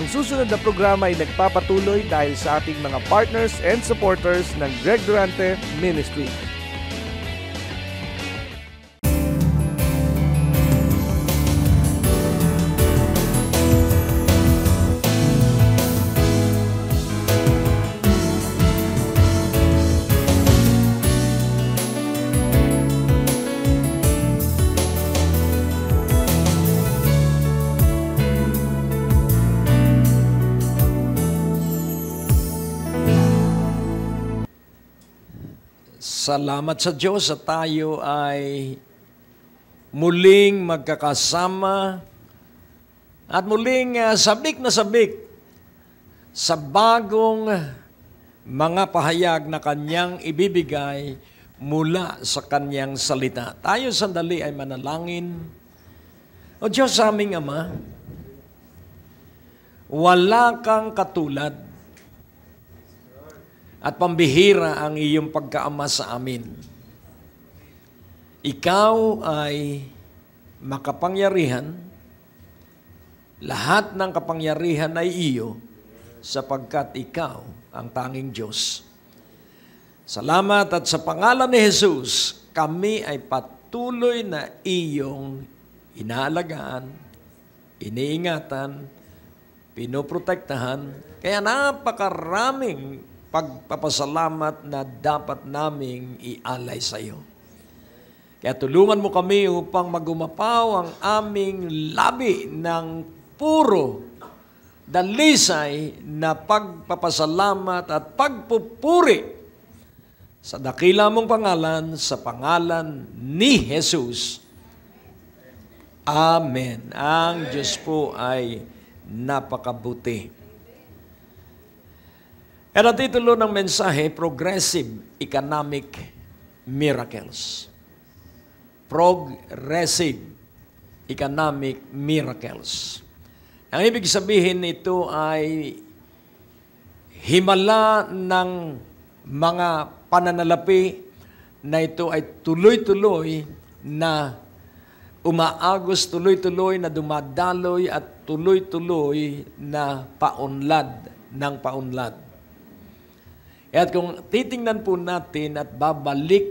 Ang susunod na programa ay nagpapatuloy dahil sa ating mga partners and supporters ng Greg Durante Ministry. Salamat sa Diyos at tayo ay muling magkakasama at muling sabik na sabik sa bagong mga pahayag na Kanyang ibibigay mula sa Kanyang salita. Tayo sandali ay manalangin. O Diyos aming Ama, wala kang katulad at pambihira ang iyong pagkaama sa amin. Ikaw ay makapangyarihan, lahat ng kapangyarihan ay iyo, sapagkat ikaw ang tanging Diyos. Salamat at sa pangalan ni Jesus, kami ay patuloy na iyong inaalagaan, iniingatan, pinoprotektahan, kaya napakaraming pagpapasalamat na dapat naming ialay sa iyo. Kaya tulungan mo kami upang magumapaw ang aming labi ng puro dalisay na pagpapasalamat at pagpupuri sa dakila mong pangalan, sa pangalan ni Jesus. Amen. Ang Diyos po ay napakabuti. At ang titulo ng mensahe, Progressive Economic Miracles. Progressive Economic Miracles. Ang ibig sabihin nito ay himala ng mga pananalapi na ito ay tuloy-tuloy na umaagos, tuloy-tuloy na dumadaloy at tuloy-tuloy na paunlad ng paunlad. At kung titingnan po natin at babalik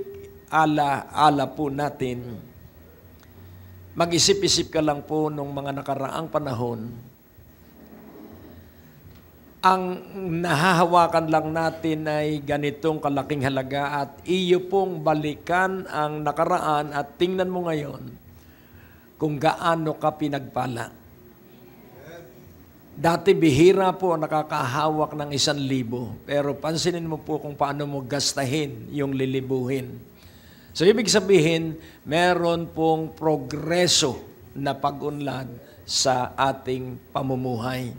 ala po natin, mag-isip-isip ka lang po nung mga nakaraang panahon, ang nahahawakan lang natin ay ganitong kalaking halaga at iyo pong balikan ang nakaraan at tingnan mo ngayon kung gaano ka pinagpala. Dati bihira po nakakahawak ng 1,000, pero pansinin mo po kung paano mo gastahin yung lilibuhin. So ibig sabihin, meron pong progreso na pag-unlad sa ating pamumuhay.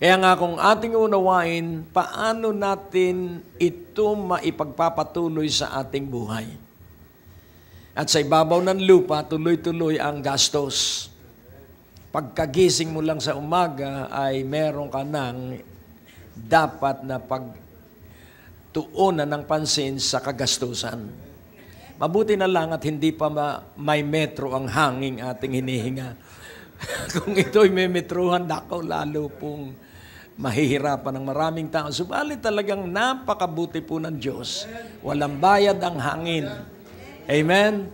Kaya nga kung ating unawain, paano natin ito maipagpapatuloy sa ating buhay? At sa ibabaw ng lupa, tuloy-tuloy ang gastos. Pagkagising mo lang sa umaga ay meron ka ng dapat na pagtuunan ng pansin sa kagastusan. Mabuti na lang at hindi pa may metro ang hanging ating hinihinga. Kung ito'y may metrohan, nako lalo pong mahihirapan ng maraming tao. Subalit talagang napakabuti po ng Diyos. Walang bayad ang hangin. Amen?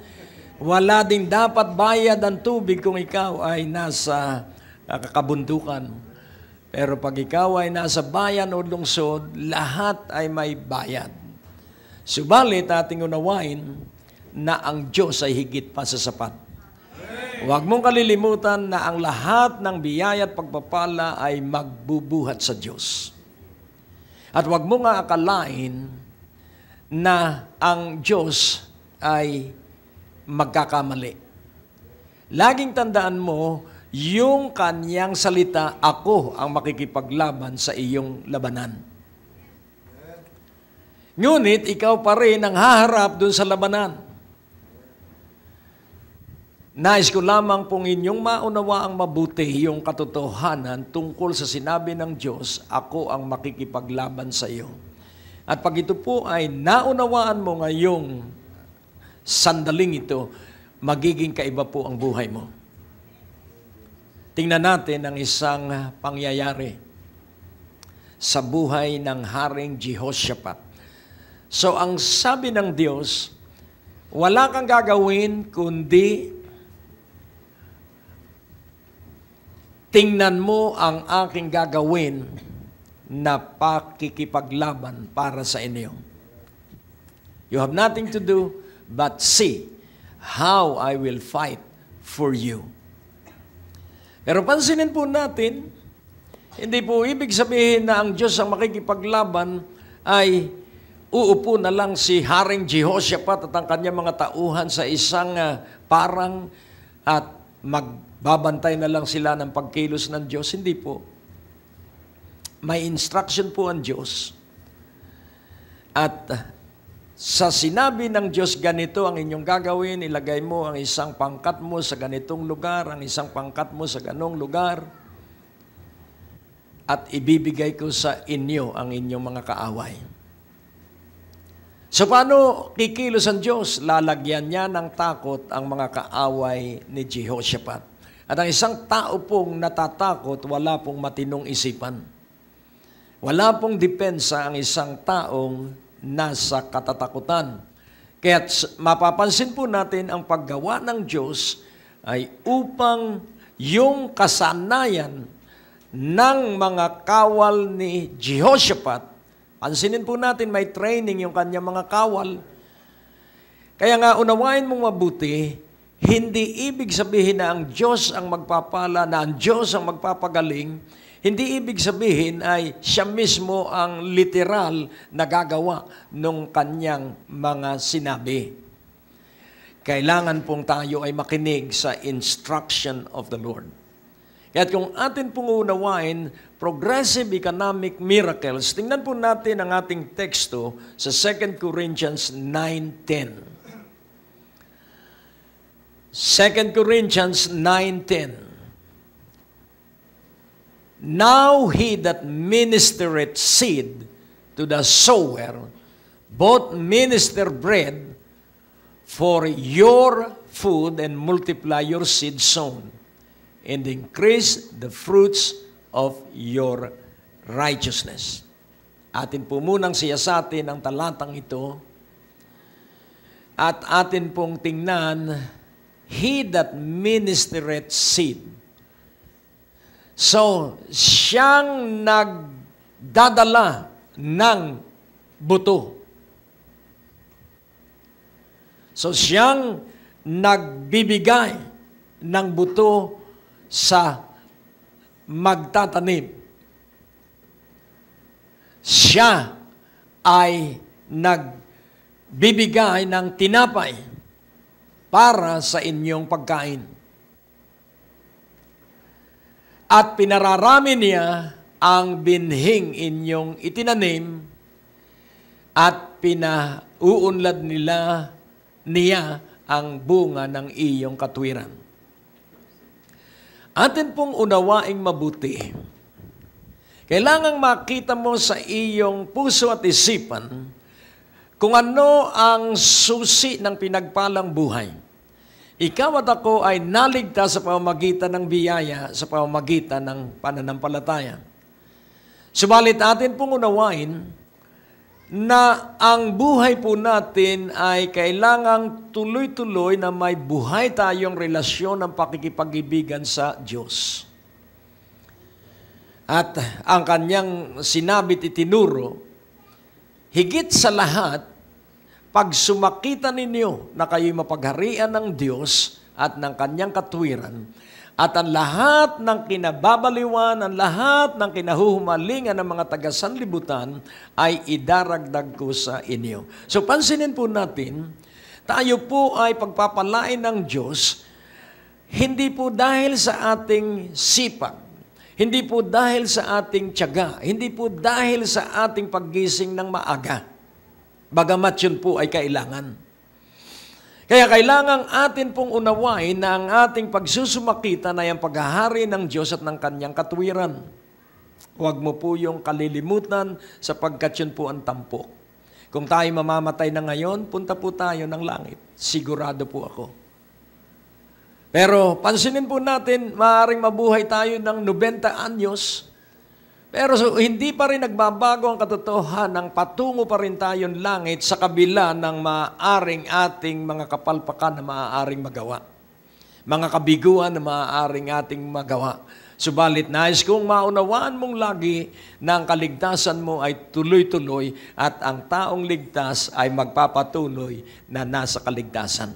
Wala ding dapat bayad ang tubig kung ikaw ay nasa kabundukan. Pero pag ikaw ay nasa bayan o lungsod, lahat ay may bayad. Subalit ating unawain na ang Diyos ay higit pa sa sapat. Huwag mong kalilimutan na ang lahat ng biyaya at pagpapala ay magbubuhat sa Diyos. At huwag mong aakalain na ang Diyos ay magkakamali. Laging tandaan mo, yung Kanyang salita, ako ang makikipaglaban sa iyong labanan. Ngunit, ikaw pa rin ang haharap dun sa labanan. Nais ko lamang pong inyong maunawa ang mabuti yung katotohanan tungkol sa sinabi ng Diyos, ako ang makikipaglaban sa iyo. At pag ito po ay naunawaan mo ngayong sandaling ito, magiging kaiba po ang buhay mo. Tingnan natin ang isang pangyayari sa buhay ng Haring Jehoshaphat. So ang sabi ng Diyos, wala kang gagawin kundi tingnan mo ang aking gagawin na pakikipaglaban para sa inyo. You have nothing to do but see how I will fight for you. Pero pansinin po natin, hindi po ibig sabihin na ang Diyos ang makikipaglaban ay uupo na lang si Haring Jehoshaphat at ang kanyang mga tauhan sa isang parang at magbabantay na lang sila ng pagkilos ng Diyos. Hindi po. May instruction po ang Diyos. At sa sinabi ng Diyos, ganito ang inyong gagawin, ilagay mo ang isang pangkat mo sa ganitong lugar, ang isang pangkat mo sa ganong lugar, at ibibigay ko sa inyo ang inyong mga kaaway. So paano kikilos ang Diyos? Lalagyan niya ng takot ang mga kaaway ni Jehoshaphat. At ang isang tao pong natatakot, wala pong matinong isipan. Wala pong depensa ang isang taong nasa katatakutan. Kaya mapapansin po natin ang paggawa ng Diyos ay upang yung kasanayan ng mga kawal ni Jehoshaphat, pansinin po natin may training yung kanyang mga kawal. Kaya nga unawain mong mabuti, hindi ibig sabihin na ang Diyos ang magpapala, na ang Diyos ang magpapagaling. Hindi ibig sabihin ay siya mismo ang literal na gagawa ng kanyang mga sinabi. Kailangan pong tayo ay makinig sa instruction of the Lord. Kaya kung atin pong unawain, progressive economic miracles, tingnan po natin ang ating teksto sa 2 Corinthians 9:10. 2 Corinthians 9:10. Now he that ministereth seed to the sower, both minister bread for your food and multiply your seed sown, and increase the fruits of your righteousness. Atin po munang siyasatin ang talatang ito at atin pong tingnan, he that ministereth seed. So, siyang nagdadala ng buto. So, siyang nagbibigay ng buto sa magtatanim. Siya ay nagbibigay ng tinapay para sa inyong pagkain. At pinararami niya ang binhing inyong itinanim at pinauunlad niya ang bunga ng iyong katwiran. Atin pong unawaing mabuti. Kailangang makita mo sa iyong puso at isipan kung ano ang susi ng pinagpalang buhay. Ikaw at ako ay naligtas sa pamamagitan ng biyaya, sa pamamagitan ng pananampalataya. Subalit atin pong unawain na ang buhay po natin ay kailangang tuloy-tuloy na may buhay tayong relasyon ng pakikipag-ibigan sa Diyos. At ang kanyang sinabit itinuro, higit sa lahat, pag sumakita ninyo na kayo'y mapagharian ng Diyos at ng kanyang katwiran, at ang lahat ng kinababaliwan, ang lahat ng kinahuhumalingan ng mga taga-sanlibutan ay idaragdag ko sa inyo. So pansinin po natin, tayo po ay pagpapalain ng Diyos, hindi po dahil sa ating sipag, hindi po dahil sa ating tiyaga, hindi po dahil sa ating paggising ng maaga. Bagamat yun po ay kailangan. Kaya kailangan atin pong unawain na ang ating pagsusumakita na yung paghahari ng Diyos at ng kanyang katwiran. Huwag mo po yung kalilimutan sapagkat yun po ang tampok. Kung tayo mamamatay na ngayon, punta po tayo ng langit. Sigurado po ako. Pero pansinin po natin, maaaring mabuhay tayo ng 90 anyos, pero hindi pa rin nagbabago ang katotohanan, patungo pa rin tayong langit sa kabila ng maaaring ating mga kapalpakan na maaaring magawa. Mga kabiguan na maaaring ating magawa. Subalit nais kong maunawaan mong lagi na ang kaligtasan mo ay tuloy-tuloy at ang taong ligtas ay magpapatuloy na nasa kaligtasan.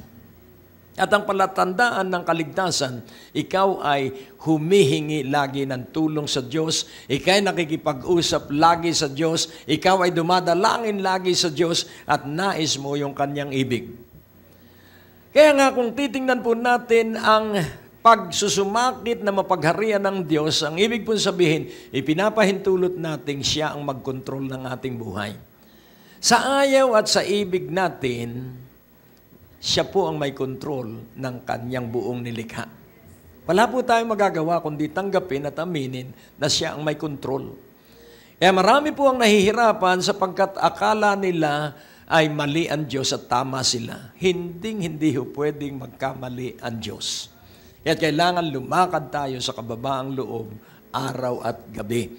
At ang palatandaan ng kaligtasan, ikaw ay humihingi lagi ng tulong sa Diyos, ikaw ay nakikipag-usap lagi sa Diyos, ikaw ay dumadalangin lagi sa Diyos at nais mo yung kanyang ibig. Kaya nga kung titingnan po natin ang pagsusumakit na mapagharian ng Diyos, ang ibig po sabihin, ipinapahintulot natin siya ang magkontrol ng ating buhay. Sa ayaw at sa ibig natin, siya po ang may kontrol ng kanyang buong nilikha. Wala po tayong magagawa kundi tanggapin at aminin na siya ang may kontrol. Kaya marami po ang nahihirapan sapagkat akala nila ay mali ang Diyos at tama sila. Hindi pwedeng magkamali ang Diyos. Kaya kailangan lumakad tayo sa kababaang loob araw at gabi.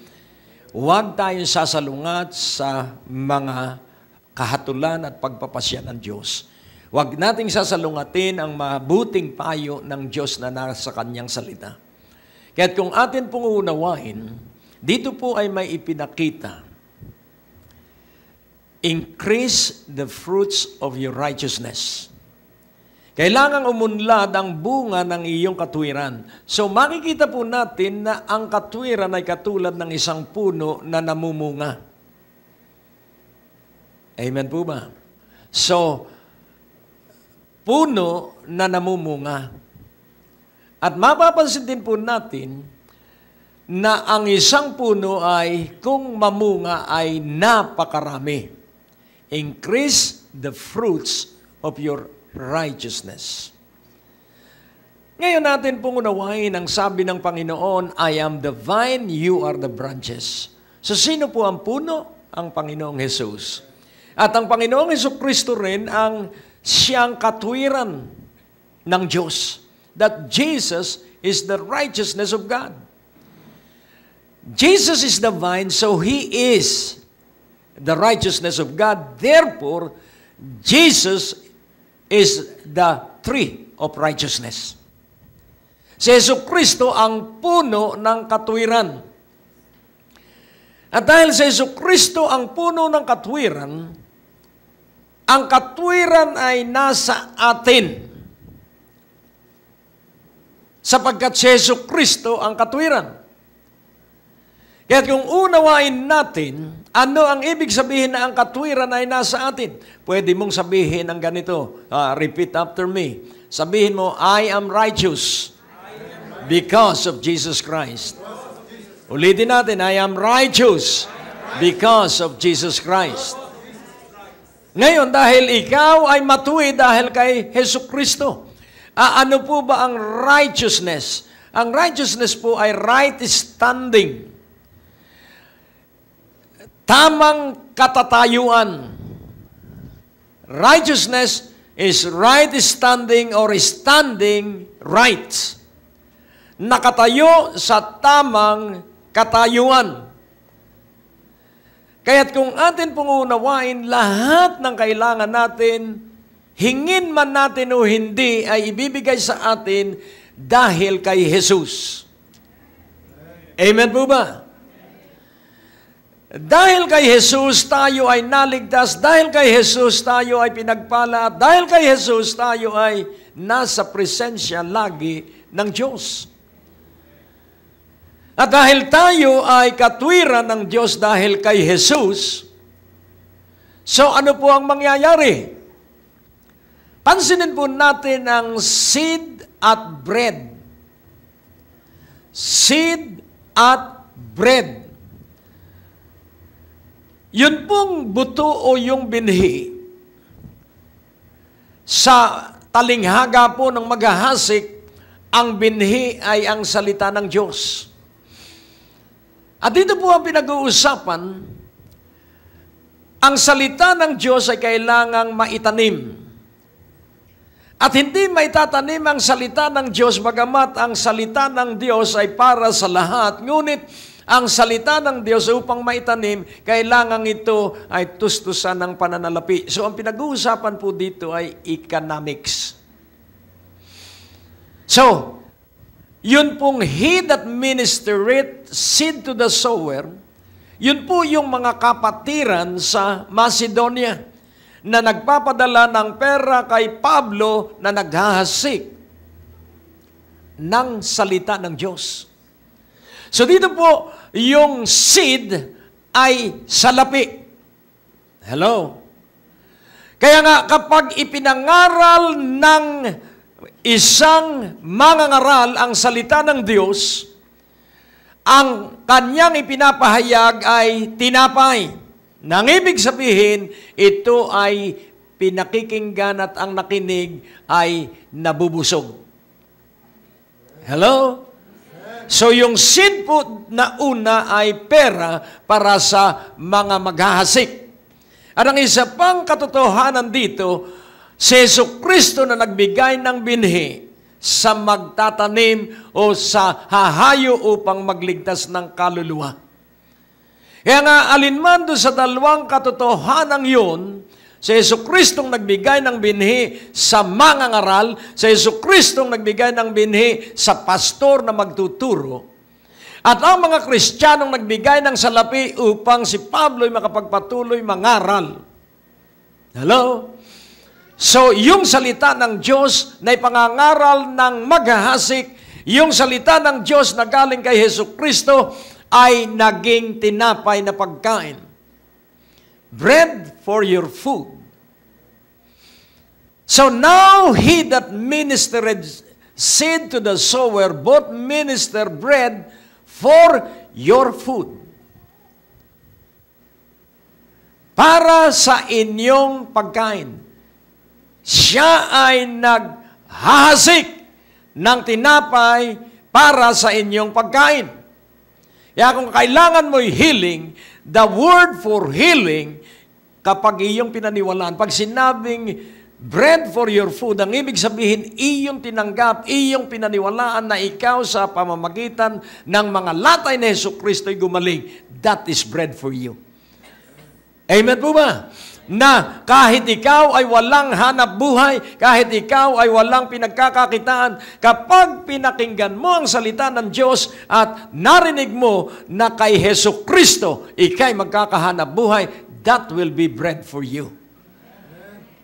Huwag tayong sasalungat sa mga kahatulan at pagpapasya ng Diyos. Huwag nating sasalungatin ang mabuting payo ng Diyos na nasa kanyang salita. Kaya't kung atin pong uunawain, dito po ay may ipinakita. Increase the fruits of your righteousness. Kailangang umunlad ang bunga ng iyong katwiran. So makikita po natin na ang katwiran ay katulad ng isang puno na namumunga. Amen po ba? So, puno na namumunga. At mapapansin din po natin na ang isang puno ay kung mamunga ay napakarami. Increase the fruits of your righteousness. Ngayon natin pong unawain ang sabi ng Panginoon, I am the vine, you are the branches. So sino po ang puno? Ang Panginoong Jesus. At ang Panginoong Jesucristo rin ang siyang katwiran ng Diyos. That Jesus is the righteousness of God. Jesus is the vine, so He is the righteousness of God. Therefore, Jesus is the tree of righteousness. Si Jesucristo ang puno ng katwiran. At dahil si Jesucristo ang puno ng katwiran, ang katwiran ay nasa atin. Sapagkat si Jesucristo ang katwiran. Kaya kung unawain natin, ano ang ibig sabihin na ang katwiran ay nasa atin? Pwede mong sabihin ang ganito. Repeat after me. Sabihin mo, I am righteous because of Jesus Christ. Ulitin natin, I am righteous because of Jesus Christ. Ngayon, dahil ikaw ay matuwid dahil kay Jesucristo, ano po ba ang righteousness? Ang righteousness po ay right standing. Tamang katatayuan. Righteousness is right standing or standing right. Nakatayo sa tamang katayuan. Kaya't kung atin pong unawain lahat ng kailangan natin, hingin man natin o hindi, ay ibibigay sa atin dahil kay Jesus. Amen po ba? Dahil kay Jesus tayo ay naligtas, dahil kay Jesus tayo ay pinagpala, at dahil kay Jesus tayo ay nasa presensya lagi ng Diyos. At dahil tayo ay katwiran ng Diyos dahil kay Jesus, so ano po ang mangyayari? Pansinin po natin ang seed at bread. Seed at bread. Yun pong buto o yung binhi sa talinghaga po ng maghahasik, ang binhi ay ang salita ng Diyos. At dito po ang pinag-uusapan, ang salita ng Diyos ay kailangang maitanim. At hindi may tatanim ang salita ng Diyos, bagamat ang salita ng Diyos ay para sa lahat. Ngunit ang salita ng Diyos upang maitanim, kailangan ito ay tustusan ng pananalapi. So ang pinag-uusapan po dito ay economics. So, yun pong he that ministereth seed to the sower, yun po yung mga kapatiran sa Macedonia na nagpapadala ng pera kay Pablo na naghahasik ng salita ng Diyos. So dito po, yung seed ay salapi. Hello? Kaya nga, kapag ipinangaral ng isang mangangaral ang salita ng Diyos, ang kanyang ipinapahayag ay tinapay. Nang ibig sabihin, ito ay pinakikinggan at ang nakinig ay nabubusog. Hello? So yung seed po na una ay pera para sa mga maghahasik. At ang isa pang katotohanan dito, si Jesucristo na nagbigay ng binhi sa magtatanim o sa hahayo upang magligtas ng kaluluwa. Kaya nga, alinman doon sa dalawang katotohanan yun, si Jesucristong nagbigay ng binhi sa mangangaral, si Jesucristong nagbigay ng binhi sa pastor na magtuturo, at ang mga Kristiyanong nagbigay ng salapi upang si Pablo ay makapagpatuloy mangaral. Hello? So, yung salita ng Diyos na ipangangaral ng maghahasik, yung salita ng Diyos na galing kay Jesucristo, ay naging tinapay na pagkain. Bread for your food. So now he that ministered seed to the sower, both minister bread for your food. Para sa inyong pagkain. Siya ay naghahasik ng tinapay para sa inyong pagkain. Kaya kung kailangan mo'y healing, the word for healing, kapag iyong pinaniwalaan, pag sinabing bread for your food, ang ibig sabihin, iyong tinanggap, iyong pinaniwalaan na ikaw sa pamamagitan ng mga latay na Jesucristo'y gumaling, that is bread for you. Amen po ba? Na kahit ikaw ay walang hanap buhay, kahit ikaw ay walang pinagkakakitaan, kapag pinakinggan mo ang salita ng Diyos at narinig mo na kay Jesucristo, ikay magkakahanap buhay, that will be bread for you.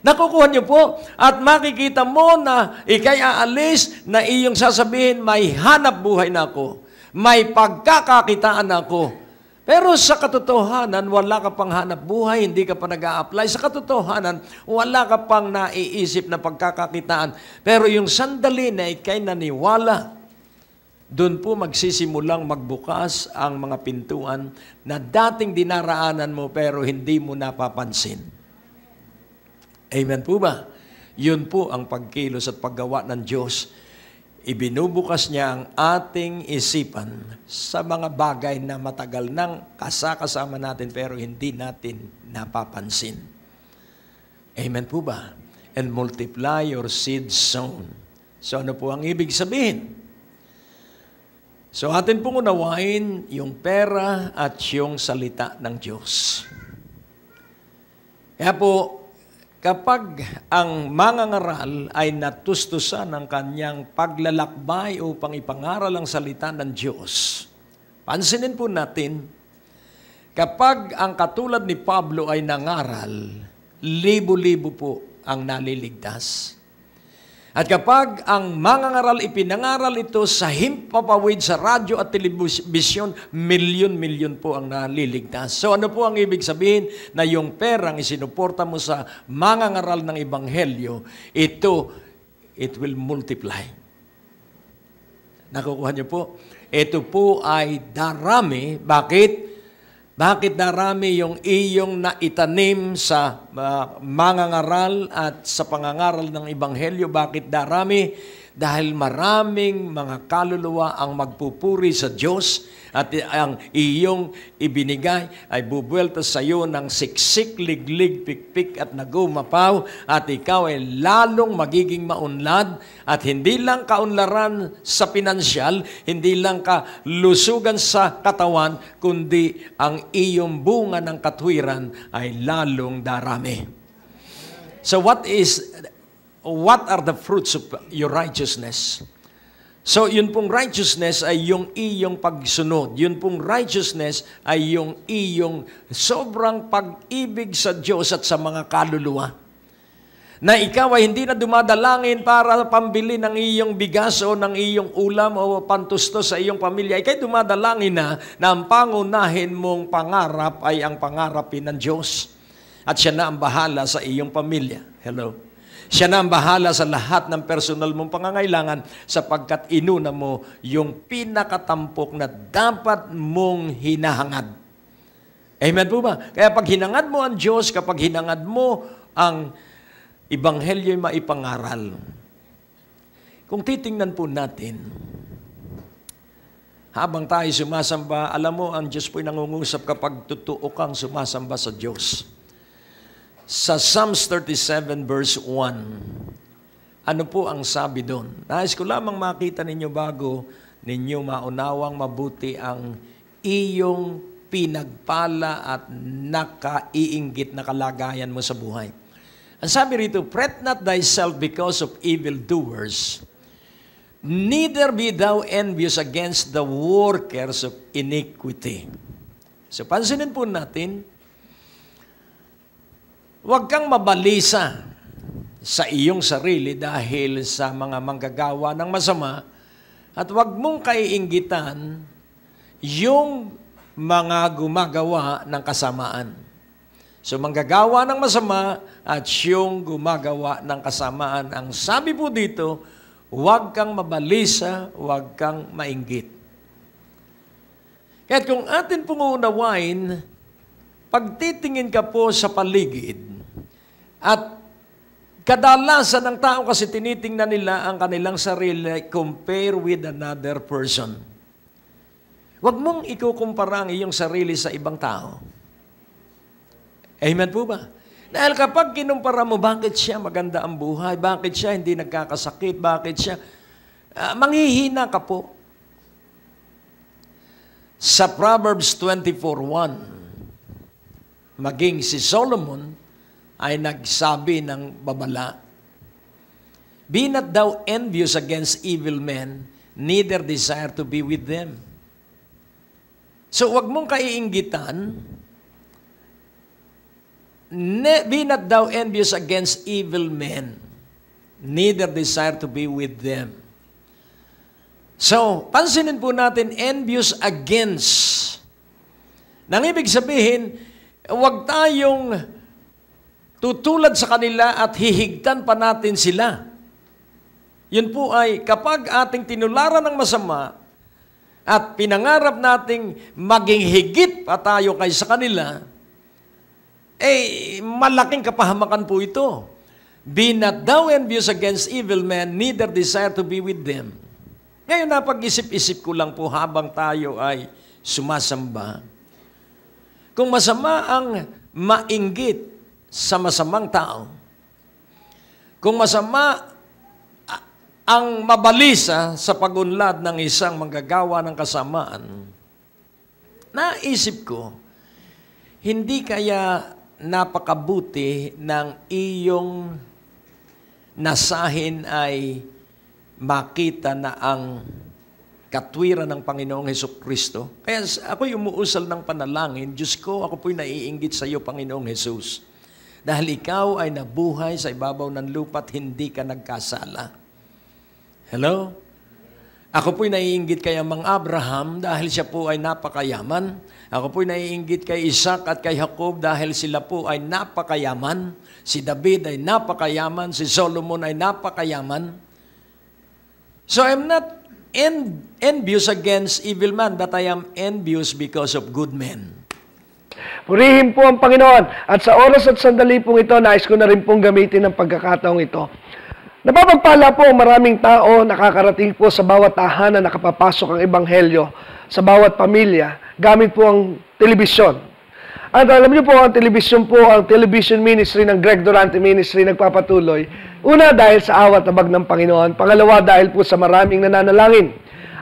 Nakukuha niyo po at makikita mo na ikay aalis na iyong sasabihin, may hanap buhay na ako, may pagkakakitaan na ako. Pero sa katotohanan, wala ka pang hanap buhay, hindi ka pa nag-a-apply. Sa katotohanan, wala ka pang naiisip na pagkakakitaan. Pero yung sandali na ikay naniwala, doon po magsisimulang magbukas ang mga pintuan na dating dinaraanan mo pero hindi mo napapansin. Amen po ba? Yun po ang pagkilos at paggawa ng Diyos. Ibinubukas niya ang ating isipan sa mga bagay na matagal nang kasama natin pero hindi natin napapansin. Amen po ba? And multiply your seed sown. So ano po ang ibig sabihin? So atin pong unawain yung pera at yung salita ng Diyos. Kaya po, kapag ang mangangaral ay natustusan ng kanyang paglalakbay upang ipangaral ang salita ng Diyos, pansinin po natin, kapag ang katulad ni Pablo ay nangaral, libo-libo po ang naliligtas. At kapag ang mangangaral ipinangaral ito sa himpapawid sa radyo at telebisyon, milyon-milyon po ang naliligtas. So ano po ang ibig sabihin? Na yung perang isinuporta mo sa mangangaral ng Ebanghelyo, it will multiply. Nakukuha niyo po? Ito po ay darami. Bakit? Bakit darami yung iyong naitanim sa mangangaral at sa pangangaral ng Ebanghelyo? Bakit darami? Dahil maraming mga kaluluwa ang magpupuri sa Diyos at ang iyong ibinigay ay bubuelta sa iyo ng siksik, liglig, pikpik at nagumapaw at ikaw ay lalong magiging maunlad at hindi lang kaunlaran sa pinansyal, hindi lang kalusugan sa katawan, kundi ang iyong bunga ng katwiran ay lalong darami. So what are the fruits of your righteousness? So, yun pong righteousness ay yung iyong pagsunod. Yun pong righteousness ay yung iyong sobrang pag-ibig sa Diyos at sa mga kaluluwa. Na ikaw ay hindi na dumadalangin para pambili ng iyong bigas o ng iyong ulam o pantusto sa iyong pamilya. Ika'y dumadalangin na ang pangunahin mong pangarap ay ang pangarapin ng Diyos. At siya na ang bahala sa iyong pamilya. Hello? Siya na ang bahala sa lahat ng personal mong pangangailangan sapagkat inuna mo yung pinakatampok na dapat mong hinahangad. Amen po ba? Kaya pag hinangad mo ang Diyos, kapag hinangad mo ang Ebanghelyo ay maipangaral. Kung titingnan po natin, habang tayo sumasamba, alam mo, ang Diyos po'y nangungusap kapag totoo kang sumasamba sa Diyos. Sa Psalms 37 verse 1, ano po ang sabi doon? Nais ko lamang makita ninyo bago ninyo maunawang mabuti ang iyong pinagpala at nakaiinggit na kalagayan mo sa buhay. Ang sabi rito, fret not thyself because of evildoers, neither be thou envious against the workers of iniquity. So pansinin po natin, huwag kang mabalisa sa iyong sarili dahil sa mga manggagawa ng masama at huwag mong kaiinggitan yung mga gumagawa ng kasamaan. So manggagawa ng masama at yung gumagawa ng kasamaan. Ang sabi po dito, huwag kang mabalisa, huwag kang mainggit. Kaya kung atin pong unawain, pagtitingin ka po sa paligid, at kadalasan ng tao kasi tinitingnan nila ang kanilang sarili compare with another person. Huwag mong ikukumpara ang iyong sarili sa ibang tao. Amen po ba? Dahil kapag kinumpara mo, bakit siya maganda ang buhay? Bakit siya hindi nagkakasakit? Bakit siya? Manghihina ka po. Sa Proverbs 24:1, maging si Solomon ay nagsabi ng babala, be not thou envious against evil men, neither desire to be with them. So, wag mong kaiinggitan, be not thou envious against evil men, neither desire to be with them. So, pansinin po natin, envious against. Nang ibig sabihin, wag tayong tutulad sa kanila at hihigtan pa natin sila. Yun po ay kapag ating tinularan ng masama at pinangarap nating maging higit pa tayo kaysa kanila, malaking kapahamakan po ito. Be not thou envious against evil men, neither desire to be with them. Ngayon, napag-isip-isip ko lang po habang tayo ay sumasamba. Kung masama ang mainggit sa masamang tao, kung masama ang mabalisa sa pagunlad ng isang manggagawa ng kasamaan, naisip ko, hindi kaya napakabuti ng iyong nasahin ay makita na ang katwiran ng Panginoong Hesukristo. Kaya ako'y umuusal ng panalangin, Diyos ko, ako po'y naiinggit sa iyo, Panginoong Jesus. Dahil ikaw ay nabuhay sa ibabaw ng lupa at hindi ka nagkasala. Hello? Ako po'y naiinggit kay Amang Abraham dahil siya po ay napakayaman. Ako po'y naiinggit kay Isaac at kay Jacob dahil sila po ay napakayaman. Si David ay napakayaman. Si Solomon ay napakayaman. So I'm not envious against evil man, but I am envious because of good men. Purihin po ang Panginoon. At sa oras at sandali pong ito, nais ko na rin pong gamitin ang pagkakataong ito Napapagpala po ang maraming tao, nakakarating po sa bawat tahanan na nakapapasok ang ebanghelyo sa bawat pamilya gamit po ang telebisyon. At alam niyo po, ang television ministry ng Greg Durante Ministry nagpapatuloy. Una, dahil sa awat abag ng Panginoon. Pangalawa, dahil po sa maraming nananalangin.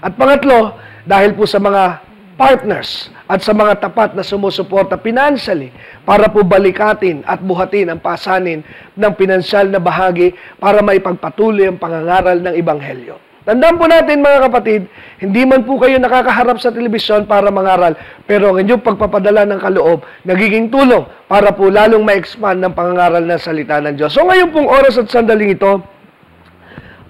At pangatlo, dahil po sa mga partners at sa mga tapat na sumusuporta financially para po balikatin at buhatin ang pasanin ng pinansyal na bahagi para maipagpatuloy ang pangangaral ng Ebanghelyo. Tandaan po natin mga kapatid, hindi man po kayo nakakaharap sa telebisyon para mangaral, pero ang inyong pagpapadala ng kaloob, nagiging tulong para po lalong ma-expand ng pangangaral ng salita ng Diyos. So ngayon pong oras at sandaling ito,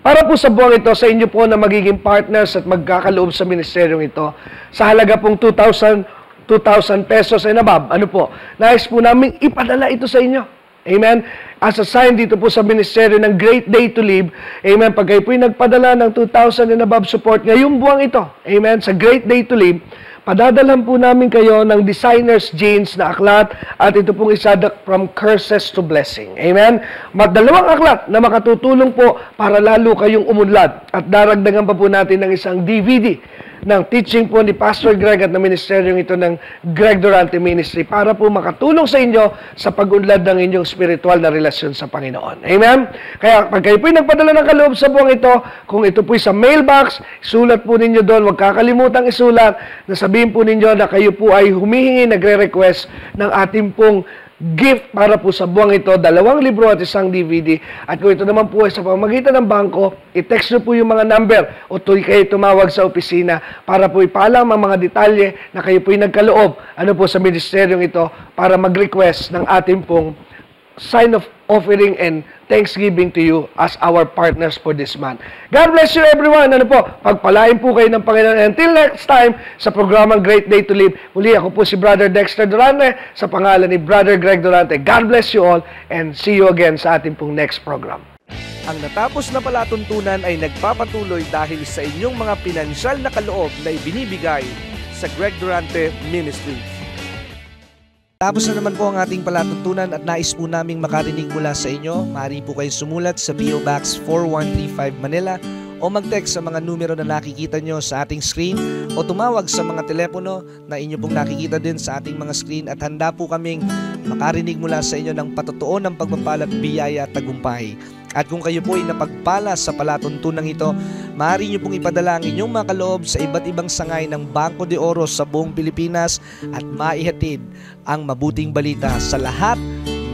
para po sa buwang ito, sa inyo po na magiging partners at magkakaloob sa ministeryong ito, sa halaga pong 2,000 pesos and above, ano po, nais po namin ipadala ito sa inyo. Amen? As a sign dito po sa ministeryo ng Great Day to Live, amen, pag kayo po'y nagpadala ng 2,000 and above support ngayong buwang ito, amen, sa Great Day to Live, padadalhan po namin kayo ng designer's jeans na aklat at ito pong isa from curses to blessing. Amen? Dalawang aklat na makatutulong po para lalo kayong umunlad. At daragdagan pa po natin ng isang DVD ng teaching po ni Pastor Greg at ng ministeryong ito ng Greg Durante Ministry para po makatulong sa inyo sa pag-unlad ng inyong spiritual na relasyon sa Panginoon. Amen? Kaya pag kayo po'y nagpadala ng kaloob sa buwang ito, kung ito po'y sa mailbox, isulat po ninyo doon, huwag kakalimutang isulat, na sabihin po ninyo na kayo po ay humihingi, nagre-request ng ating pong gift para po sa buwang ito, 2 libro at isang DVD. At kung ito naman po ay sa pamamagitan ng bangko, i-text nyo po yung mga number o kayo tumawag sa opisina para po ipaalam ang mga detalye na kayo po ay nagkaloob po sa ministeryong ito para mag-request ng ating pong sign of offering and thanksgiving to you as our partners for this month. God bless you everyone. Pagpalain po kayo ng Panginoon. Until next time, sa programang Great Day to Live, muli ako po si Brother Dexter Durante sa pangalan ni Brother Greg Durante. God bless you all and see you again sa ating pong next program. Ang natapos na palatuntunan ay nagpapatuloy dahil sa inyong mga pinansyal na kaloob na ibinibigay sa Greg Durante Ministry. Tapos na naman po ang ating palatuntunan at nais po naming makarinig mula sa inyo. Maaari po kayo sumulat sa PO Box 4135 Manila o mag-text sa mga numero na nakikita nyo sa ating screen o tumawag sa mga telepono na inyo pong nakikita din sa ating mga screen at handa po kaming makarinig mula sa inyo ng patotoo ng pagpapala at biyaya at tagumpay. At kung kayo po ay napagpala sa palatuntunan ito, maaari nyo pong ipadala ang inyong mga kaloob sa iba't ibang sangay ng Bangko de Oro sa buong Pilipinas at maihatid ang mabuting balita sa lahat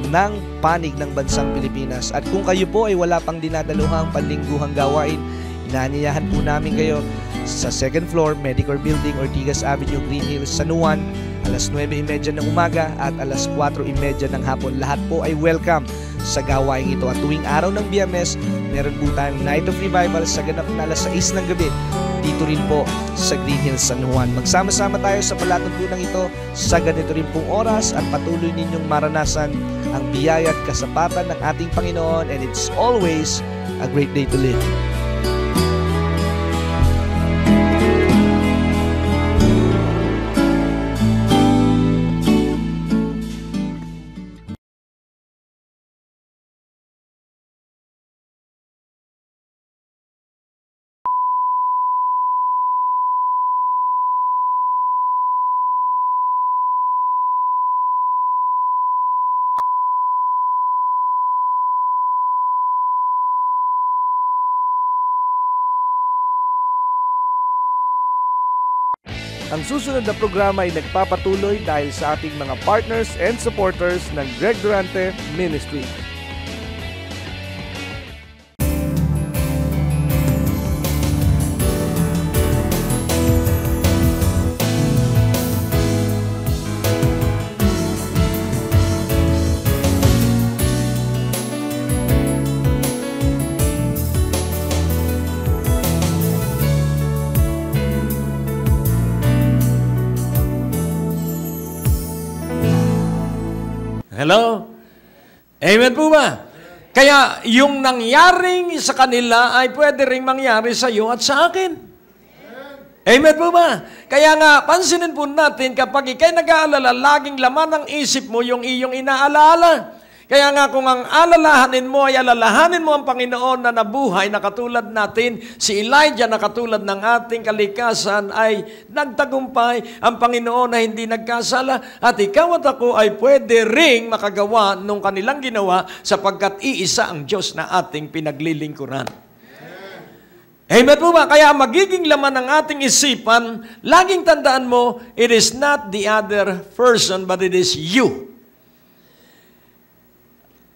ng panig ng bansang Pilipinas. At kung kayo po ay wala pang dinadaluhang panlingguhang gawain, inaanyayahan po namin kayo sa 2nd floor, Medicor Building, Ortigas Avenue, Green Hills, San Juan, alas 9:30 ng umaga at alas 4:30 ng hapon. Lahat po ay welcome sa gawain ito. At tuwing araw ng Biyernes, meron po tayong Night of Revival sa ganap na alas 6 ng gabi dito rin po sa Green Hills, San Juan. Magsama-sama tayo sa palatuntunan ito sa ganito rin pong oras at patuloy ninyong maranasan ang biyaya at kasapatan ng ating Panginoon, and it's always a great day to live. Ang susunod na programa ay nagpapatuloy dahil sa ating mga partners and supporters ng Greg Durante Ministry. Hello? Amen po ba? Kaya yung nangyaring sa kanila ay pwede ring mangyari sa iyo at sa akin. Amen po ba? Kaya nga, pansinin po natin kapag ikay nag-aalala, laging laman ng isip mo yung iyong inaalala. Kaya nga kung ang alalahanin mo ay alalahanin mo ang Panginoon na nabuhay na katulad natin, si Elijah na katulad ng ating kalikasan ay nagtagumpay, ang Panginoon na hindi nagkasala, at ikaw at ako ay pwede ring makagawa nung kanilang ginawa sapagkat iisa ang Diyos na ating pinaglilingkuran. Amen po ba? Kaya magiging laman ng ating isipan, laging tandaan mo, it is not the other person, but it is you.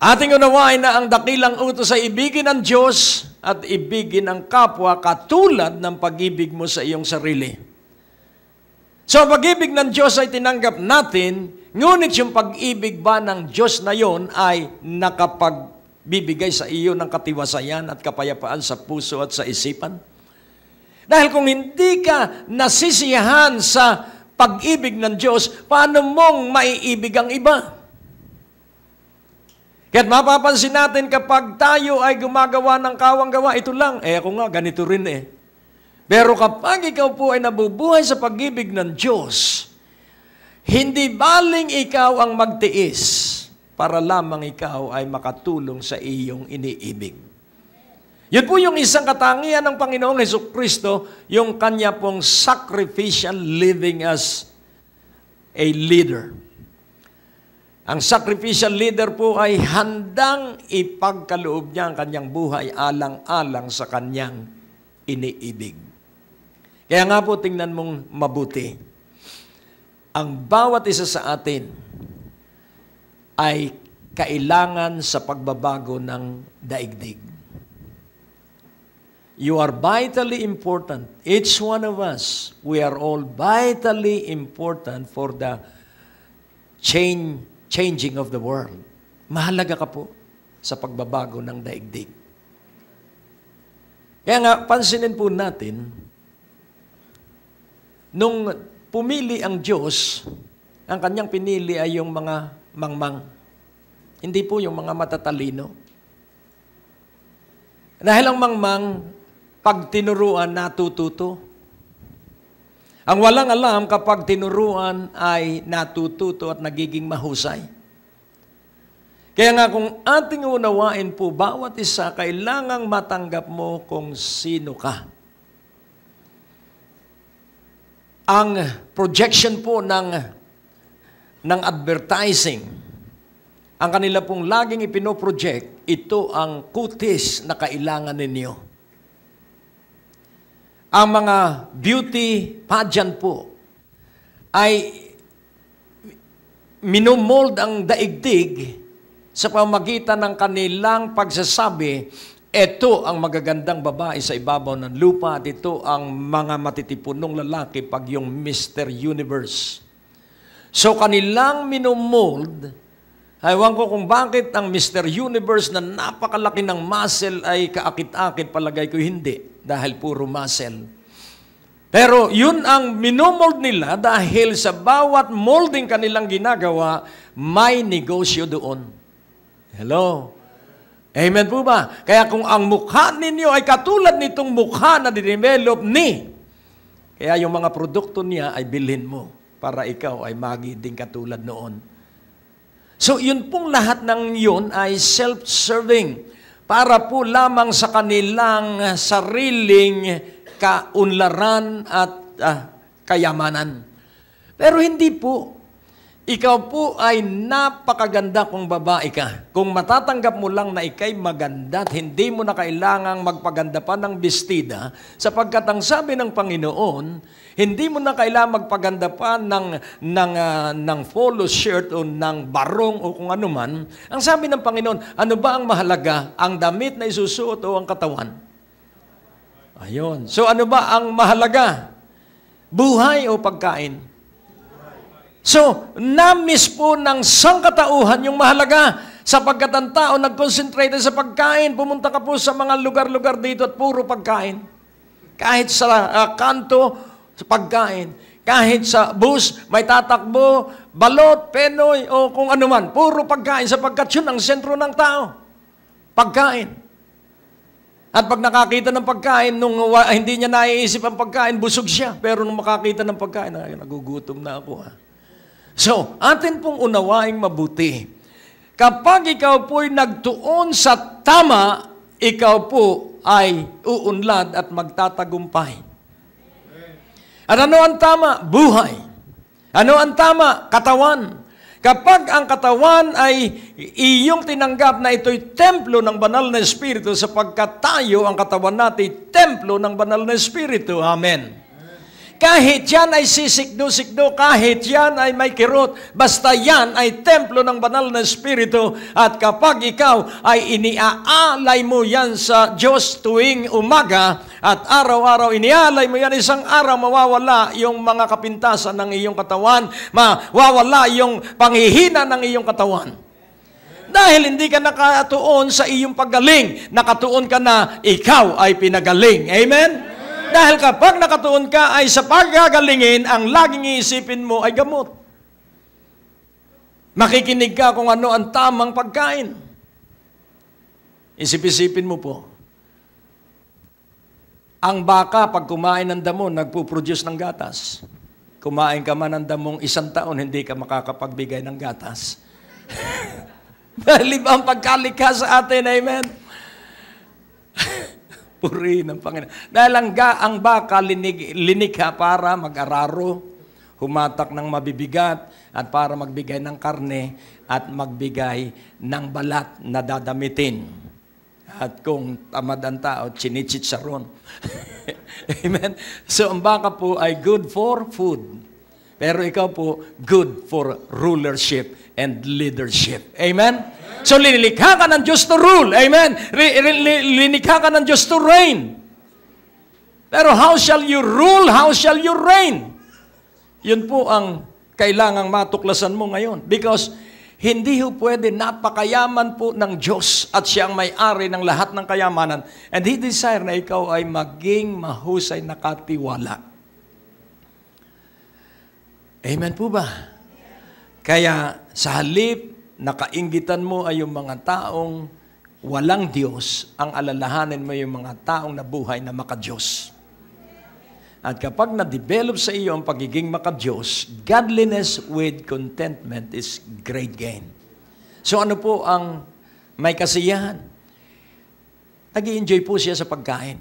Ating unawain na ang dakilang utos ay ibigin ang Diyos at ibigin ang kapwa katulad ng pag-ibig mo sa iyong sarili. So, ang pag-ibig ng Diyos ay tinanggap natin, ngunit yung pag-ibig ba ng Diyos na yon ay nakapagbibigay sa iyo ng katiwasayan at kapayapaan sa puso at sa isipan? Dahil kung hindi ka nasisiyahan sa pag-ibig ng Diyos, paano mong maiibig ang iba? Kaya't mapapansin natin kapag tayo ay gumagawa ng kawang gawa, ito lang, ako nga, ganito rin eh. Pero kapag ikaw po ay nabubuhay sa pag-ibig ng Diyos, hindi baling ikaw ang magtiis para lamang ikaw ay makatulong sa iyong iniibig. Yun po yung isang katangian ng Panginoong Hesukristo, yung kanya pong sacrificial living as a leader. Ang sacrificial leader po ay handang ipagkaloob niya ang kanyang buhay alang-alang sa kanyang iniibig. Kaya nga po tingnan mong mabuti. Ang bawat isa sa atin ay kailangan sa pagbabago ng daigdig. You are vitally important. Each one of us, we are all vitally important for the changing of the world. Mahalaga ka po sa pagbabago ng daigdig. Kaya nga, pansinin po natin, nung pumili ang Diyos, ang kanyang pinili ay yung mga mangmang. Hindi po yung mga matatalino. Dahil ang mangmang, pag tinuruan, natututo. Ang walang alam kapag tinuruan ay natututo at nagiging mahusay. Kaya nga kung ating unawain po, bawat isa kailangang matanggap mo kung sino ka. Ang projection po ng advertising, ang kanila pong laging ipinoproject, ito ang kutis na kailangan ninyo. Ang mga beauty pageant po ay minomold ang daigdig sa pamagitan ng kanilang pagsasabi, ito ang magagandang babae sa ibabaw ng lupa at ito ang mga matitipunong lalaki pag yung Mr. Universe. So kanilang minomold, ewan ko kung bakit ang Mr. Universe na napakalaki ng muscle ay kaakit-akit, palagay ko hindi. Dahil puro muscle. Pero yun ang minomold nila dahil sa bawat molding kanilang ginagawa, may negosyo doon. Hello? Amen po ba? Kaya kung ang mukha ninyo ay katulad nitong mukha na dinevelop ni, kaya yung mga produkto niya ay bilhin mo para ikaw ay magiging katulad noon. So yun pong lahat ng yun ay self-serving. Para po lamang sa kanilang sariling kaunlaran at kayamanan. Pero hindi po. Ikaw po ay napakaganda kung babae ka. Kung matatanggap mo lang na ikay maganda at hindi mo na kailangang magpaganda pa ng bestida, sapagkat ang sabi ng Panginoon, hindi mo na kailangang magpaganda pa ng polo shirt o ng barong o kung ano man. Ang sabi ng Panginoon, ano ba ang mahalaga? Ang damit na isusuot o ang katawan? Ayun. So ano ba ang mahalaga? Buhay o pagkain? So, na-miss po ng sangkatauhan yung mahalaga sapagkat ang tao nag-concentrate sa pagkain. Pumunta ka po sa mga lugar-lugar dito at puro pagkain. Kahit sa kanto, sa pagkain. Kahit sa bus, may tatakbo, balot, penoy, o kung ano man. Puro pagkain sapagkat yun ang sentro ng tao. Pagkain. At pag nakakita ng pagkain, nung hindi niya naiisip ang pagkain, busog siya. Pero nung makakita ng pagkain, nagugutom na ako. So, atin pong unawaing mabuti. Kapag ikaw po'y nagtuon sa tama, ikaw po ay uunlad at magtatagumpay. At ano ang tama? Buhay. Ano ang tama? Katawan. Kapag ang katawan ay iyong tinanggap na ito'y templo ng banal na Espiritu, sapagkat tayo, ang katawan natin, templo ng banal na Espiritu. Amen. Kahit yan ay sisikdo-sikdo, kahit yan ay may kirot, basta yan ay templo ng banal na Espiritu. At kapag ikaw ay iniaalay mo yan sa Diyos tuwing umaga, at araw-araw iniaalay mo yan, isang araw mawawala yung mga kapintasan ng iyong katawan, mawawala yung panghihina ng iyong katawan. Dahil hindi ka nakatuon sa iyong paggaling, nakatuon ka na ikaw ay pinagaling. Amen? Dahil kapag nakatuon ka ay sa paggagalingin, ang laging iisipin mo ay gamot. Makikinig ka kung ano ang tamang pagkain. Isip-isipin mo po. Ang baka, pag kumain ng damo, nagpuproduce ng gatas. Kumain ka man ng damong 1 taon, hindi ka makakapagbigay ng gatas. Dahil iba ang pagkalikha sa atin, amen? Puri ng Panginoon. Dahil ang baka linikha para mag-araro, humatak ng mabibigat, at para magbigay ng karne, at magbigay ng balat na dadamitin. At kung tamad ang tao, chinichitsaron. Amen? So, ang baka po ay good for food. Pero ikaw po, good for rulership and leadership. Amen? So, linikha ka ng Diyos to rule. Amen? Linikha ka ng Diyos to reign. Pero how shall you rule? How shall you reign? Yun po ang kailangang matuklasan mo ngayon. Because hindi ho pwede, napakayaman po ng Diyos at siya ang may-ari ng lahat ng kayamanan. And He desire na ikaw ay maging mahusay na katiwala. Amen po ba? Kaya sa halip, nakainggitan mo ay yung mga taong walang Diyos, ang alalahanin mo yung mga taong nabuhay na makadiyos. At kapag na-develop sa iyo ang pagiging makadiyos, godliness with contentment is great gain. So ano po ang may kasiyahan? Nag-i-enjoy po siya sa pagkain.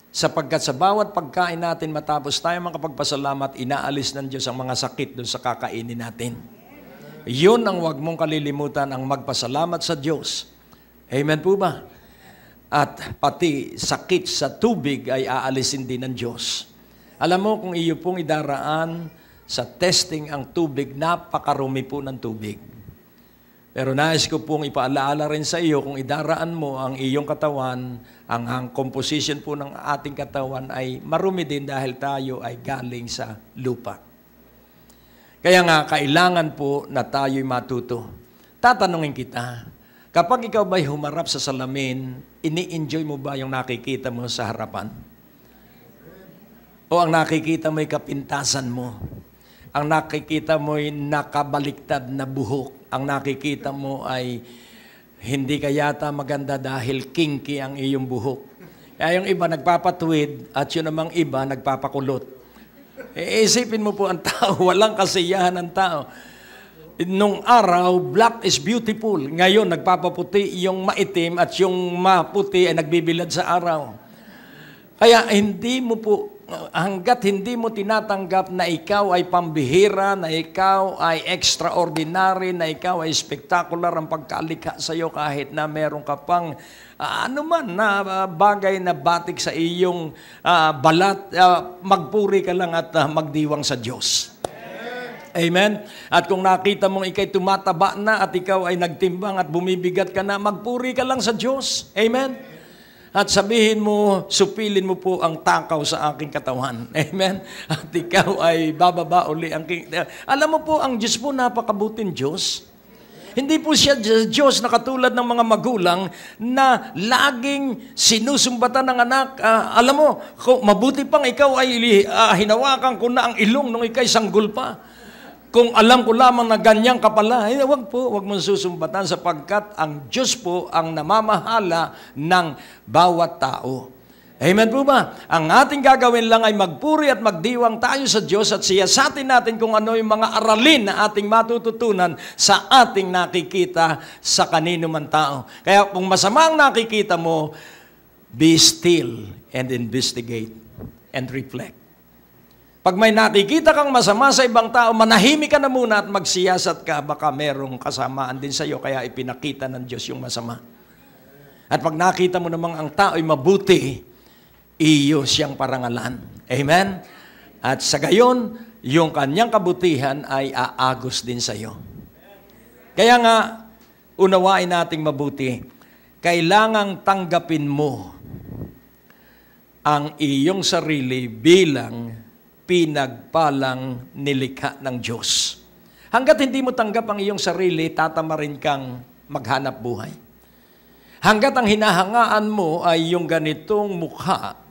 Sapagkat sa bawat pagkain natin matapos tayo makapagpasalamat, inaalis ng Diyos ang mga sakit doon sa kakainin natin. Yun ang huwag mong kalilimutan, ang magpasalamat sa Diyos. Amen po ba? At pati sakit sa tubig ay aalisin din ng Diyos. Alam mo, kung iyo pong idaraan sa testing ang tubig, napakarumi po ng tubig. Pero nais ko pong ipaalaala rin sa iyo, kung idaraan mo ang iyong katawan, ang composition po ng ating katawan ay marumi din dahil tayo ay galing sa lupa. Kaya nga, kailangan po na tayo'y matuto. Tatanungin kita, kapag ikaw ba'y humarap sa salamin, ini-enjoy mo ba yung nakikita mo sa harapan? O ang nakikita mo'y kapintasan mo? Ang nakikita mo'y nakabaliktad na buhok? Ang nakikita mo ay hindi ka yata maganda dahil kinky ang iyong buhok? Kaya yung iba nagpapatuwid at yun namang iba nagpapakulot. Isipin mo po ang tao, walang kasiyahan ng tao. Nung araw, black is beautiful. Ngayon, nagpapaputi yung maitim at yung maputi ay nagbibilad sa araw. Kaya hindi mo po, hanggat hindi mo tinatanggap na ikaw ay pambihira, na ikaw ay extraordinary, na ikaw ay spectacular ang pagkalikha sa iyo kahit na meron ka pang anuman na bagay na batik sa iyong balat, magpuri ka lang at magdiwang sa Diyos. Amen? At kung nakita mong ikay tumataba na at ikaw ay nagtimbang at bumibigat ka na, magpuri ka lang sa Diyos. Amen? At sabihin mo, supilin mo po ang takaw sa aking katawan. Amen? At ikaw ay bababa uli ang king. Alam mo po, ang Diyos po napakabuting Diyos. Hindi po siya Diyos na katulad ng mga magulang na laging sinusumbatan ng anak. Alam mo, mabuti pang ikaw ay hinawakan ko na ang ilong nung ikay sanggol pa. Kung alam ko lamang na ganyan ka pala, wag mong susumbatan sapagkat ang Diyos po ang namamahala ng bawat tao. Amen po ba? Ang ating gagawin lang ay magpuri at magdiwang tayo sa Diyos at siyasatin natin kung ano yung mga aralin na ating matututunan sa ating nakikita sa kanino man tao. Kaya kung masama ang nakikita mo, be still and investigate and reflect. Pag may nakikita kang masama sa ibang tao, manahimik ka na muna at magsiyasat ka, baka merong kasamaan din sa iyo, kaya ipinakita ng Diyos yung masama. At pag nakita mo namang ang tao ay mabuti, iyo siyang parangalan. Amen? At sa gayon, yung kanyang kabutihan ay aagos din sa iyo. Kaya nga, unawain nating mabuti, kailangang tanggapin mo ang iyong sarili bilang pinagpalang nilikha ng Diyos. Hanggat hindi mo tanggap ang iyong sarili, tatamarin kang maghanap buhay. Hanggat ang hinahangaan mo ay yung ganitong mukha,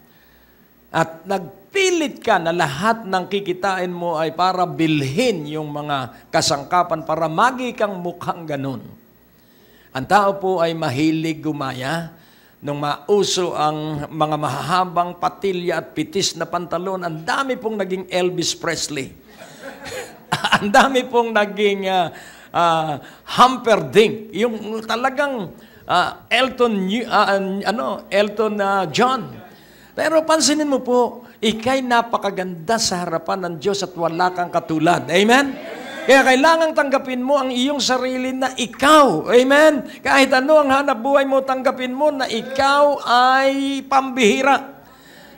at nagpilit ka na lahat ng kikitain mo ay para bilhin yung mga kasangkapan para magi kang mukhang ganun. Ang tao po ay mahilig gumaya. Nung mauso ang mga mahahabang patilya at pitis na pantalon, ang dami pong naging Elvis Presley. Ang dami pong naging Humperdinck. Yung talagang Elton John. Pero pansinin mo po, ikay napakaganda sa harapan ng Diyos at wala kang katulad. Amen? Kaya kailangang tanggapin mo ang iyong sarili na ikaw. Amen? Kahit ano ang hanap buhay mo, tanggapin mo na ikaw ay pambihira.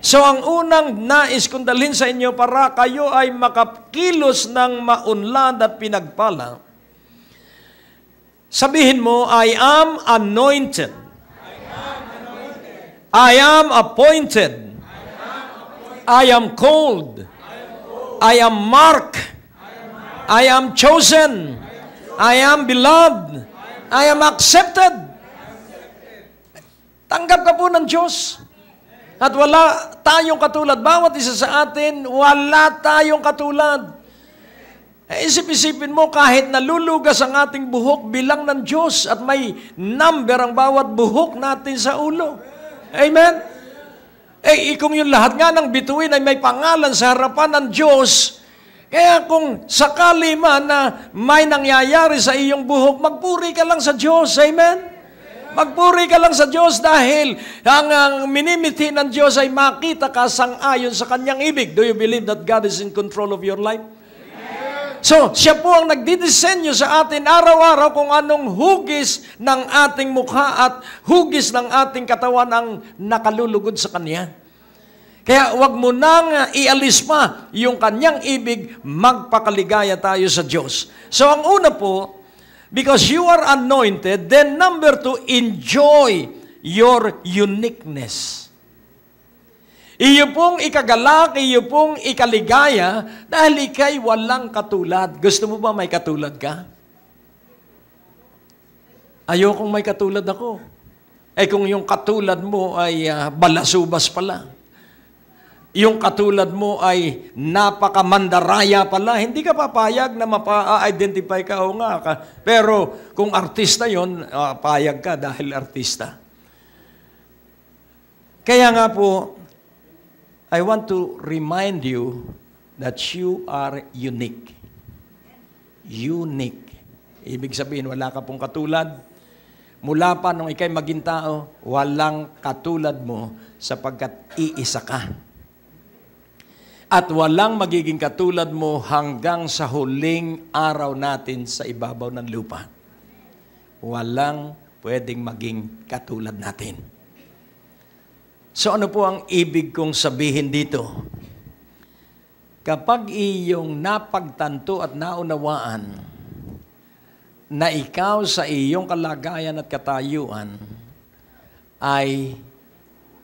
So ang unang nais kong dalhin sa inyo para kayo ay makakilos ng maunlad at pinagpala, sabihin mo, I am anointed. I am appointed. I am called. I am marked. I am chosen. I am beloved. I am accepted. Tanggap ka po ng Diyos. At wala tayong katulad. Bawat isa sa atin, wala tayong katulad. Isip-isipin mo, kahit nalulugas ang ating buhok bilang ng Diyos at may number ang bawat buhok natin sa ulo. Amen? Kung yung lahat nga ng bituin ay may pangalan sa harapan ng Diyos, kaya kung sakali man na may nangyayari sa iyong buhok, magpuri ka lang sa Diyos. Amen? Magpuri ka lang sa Diyos dahil ang minimiti ng Diyos ay makita ka sang-ayon sa kanyang ibig. Do you believe that God is in control of your life? So, siya po ang nagdidisenyo sa atin araw-araw kung anong hugis ng ating mukha at hugis ng ating katawan ang nakalulugod sa Kanya. Kaya wag mo nang ialis pa yung Kanyang ibig, magpakaligaya tayo sa Diyos. So, ang una po, because you are anointed, then number two, enjoy your uniqueness. Iyo pong ikagalak, iyo pong ikaligaya, dahil ikay walang katulad. Gusto mo ba may katulad ka? Ayokong may katulad ako. Kung yung katulad mo ay balasubas pala, yung katulad mo ay napakamandaraya pala, hindi ka papayag na mapa-identify ka o nga. Pero kung artista yon, payag ka dahil artista. Kaya nga po, I want to remind you that you are unique. Unique. Ibig sabihin, wala ka pong katulad. Mula pa nung ikay maging tao, walang katulad mo sapagkat iisa ka. At walang magiging katulad mo hanggang sa huling araw natin sa ibabaw ng lupa. Walang pwedeng maging katulad natin. So ano po ang ibig kong sabihin dito? Kapag iyong napagtanto at naunawaan na ikaw sa iyong kalagayan at katayuan ay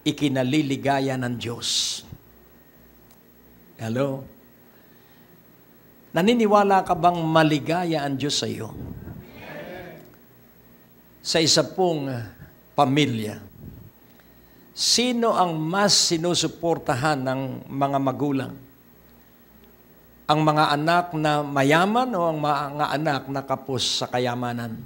ikinaliligaya ng Diyos. Hello? Naniniwala ka bang maligaya ang Diyos sa iyo? Sa isa pong pamilya, sino ang mas sinusuportahan ng mga magulang? Ang mga anak na mayaman o ang mga anak na kapos sa kayamanan?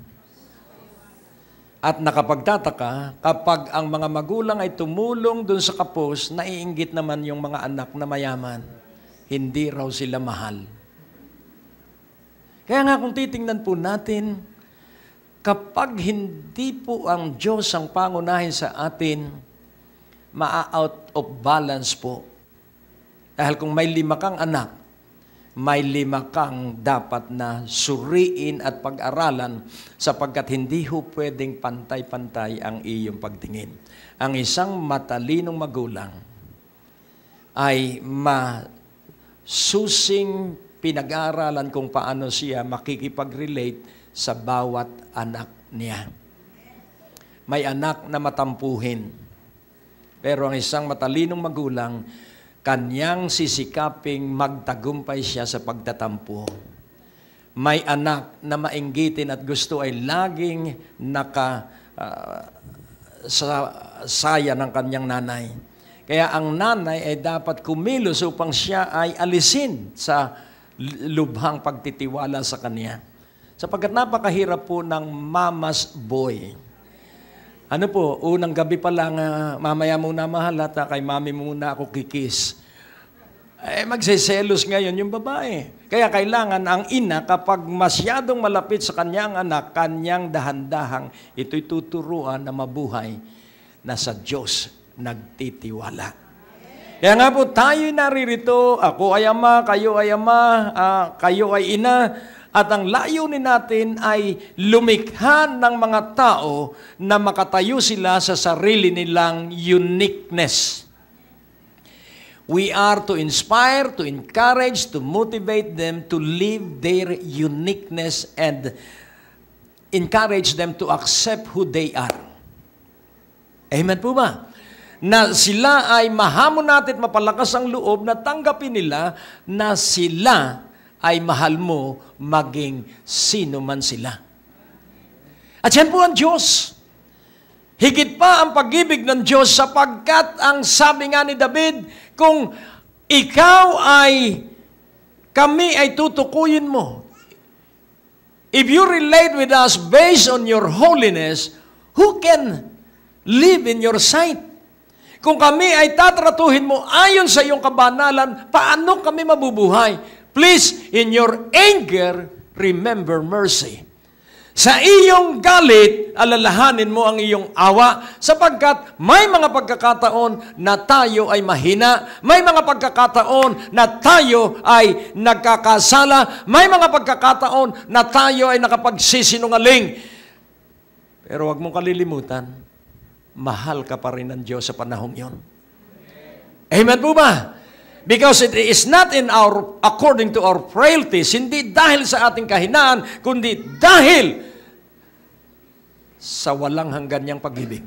At nakapagtataka, kapag ang mga magulang ay tumulong dun sa kapos, naiinggit naman yung mga anak na mayaman. Hindi raw sila mahal. Kaya nga kung titingnan po natin, kapag hindi po ang Diyos ang pangunahin sa atin, ma-out of balance po. Dahil kung may 5 kang anak, may 5 kang dapat na suriin at pag-aralan sapagkat hindi ho pwedeng pantay-pantay ang iyong pagtingin. Ang isang matalinong magulang ay masusing pinag-aaralan kung paano siya makikipag-relate sa bawat anak niya. May anak na matampuhin, pero ang isang matalinong magulang, kanyang sisikaping magtagumpay siya sa pagtatampo. May anak na mainggitin at gusto ay laging saya ng kanyang nanay. Kaya ang nanay ay dapat kumilos upang siya ay alisin sa lubhang pagtitiwala sa kanya. Sapagkat napakahirap po ng mama's boy. Ano po, unang gabi pa lang, mamaya muna mahal at kay mami muna ako kikis. Magseselos ngayon yung babae. Kaya kailangan ang ina, kapag masyadong malapit sa kanyang anak, kanyang dahan-dahang, ito'y tuturuan na mabuhay na sa Diyos nagtitiwala. Kaya nga po tayo'y naririto, ako ay ama, kayo ay ina, at ang layunin natin ay lumikha ng mga tao na makatayo sila sa sarili nilang uniqueness. We are to inspire, to encourage, to motivate them to live their uniqueness and encourage them to accept who they are. Amen po ba? Na sila ay mahamon natin at mapalakas ang loob na tanggapin nila na sila ay mahal mo maging sino man sila. At yan po ang Diyos. Higit pa ang pag-ibig ng Diyos sapagkat ang sabi nga ni David, kung kami ay tutukuyin mo. If you relate with us based on your holiness, who can live in your sight? Kung kami ay tatratuhin mo ayon sa iyong kabanalan, paano kami mabubuhay? Please, in your anger, remember mercy. Sa iyong galit, alalahanin mo ang iyong awa sapagkat may mga pagkakataon na tayo ay mahina, may mga pagkakataon na tayo ay nagkakasala, may mga pagkakataon na tayo ay nakapagsisinungaling. Pero huwag mong kalilimutan, mahal ka pa rin ng Diyos sa panahong yon. Amen po ba? Because it is not according to our frailties, hindi dahil sa ating kahinaan, kundi dahil sa walang hanggan niyang pag-ibig.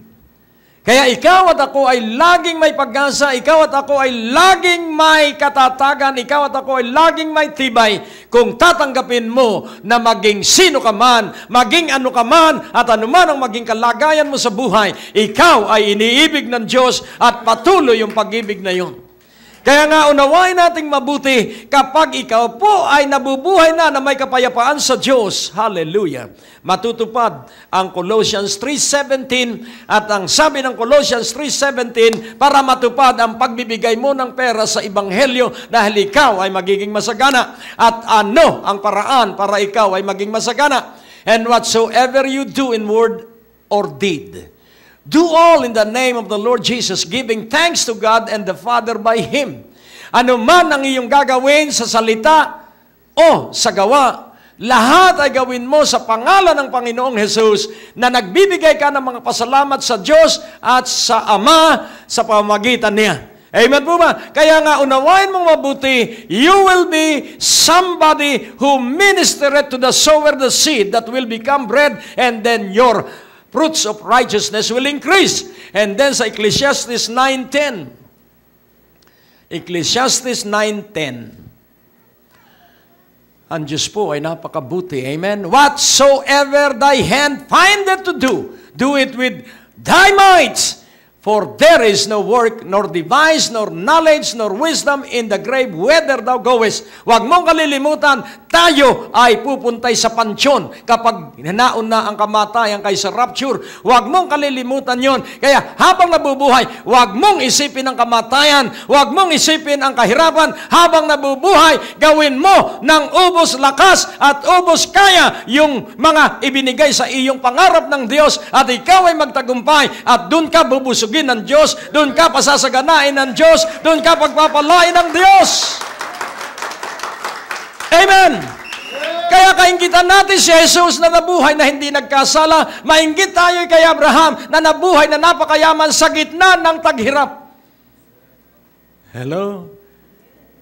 Kaya ikaw at ako ay laging may pag-asa, ikaw at ako ay laging may katatagan, ikaw at ako ay laging may tibay kung tatanggapin mo na maging sino ka man, maging ano ka man, at anuman ang maging kalagayan mo sa buhay, ikaw ay iniibig ng Diyos at patuloy yung pag-ibig na yun. Kaya nga unawain nating mabuti kapag ikaw po ay nabubuhay na may kapayapaan sa Diyos. Hallelujah! Matutupad ang Colossians 3:17 at ang sabi ng Colossians 3:17 para matupad ang pagbibigay mo ng pera sa Ebanghelyo dahil ikaw ay magiging masagana. At ano ang paraan para ikaw ay maging masagana? And whatsoever you do in word or deed, do all in the name of the Lord Jesus, giving thanks to God and the Father by Him. Ano man ang iyong gagawin sa salita o sa gawa, lahat ay gawin mo sa pangalan ng Panginoong Jesus na nagbibigay ka ng mga pasalamat sa Diyos at sa Ama sa pamamagitan niya. Amen po ba? Kaya nga unawain mong mabuti, you will be somebody who ministered to the sower the seed that will become bread, and then your fruits of righteousness will increase. And then sa Ecclesiastes 9:10. Ecclesiastes 9:10. Ang Diyos po ay napakabuti. Amen? Whatsoever thy hand findeth to do, do it with thy might. For there is no work, nor device, nor knowledge, nor wisdom in the grave whither thou goest. Huwag mong kalilimutan, tayo ay pupuntay sa pansyon kapag hinaon na ang kamatayan kaysa rapture. Huwag mong kalilimutan yon. Kaya habang nabubuhay, huwag mong isipin ang kamatayan, huwag mong isipin ang kahirapan. Habang nabubuhay, gawin mo ng ubos lakas at ubos kaya yung mga ibinigay sa iyong pangarap ng Diyos at ikaw ay magtagumpay at doon ka bubusugin ng Diyos, doon ka pasasaganain ng Diyos, doon ka pagpapalain ng Diyos. Amen! Kaya kainggitan natin si Jesus na nabuhay na hindi nagkasala, mainggit tayo kay Abraham na nabuhay na napakayaman sa gitna ng taghirap. Hello?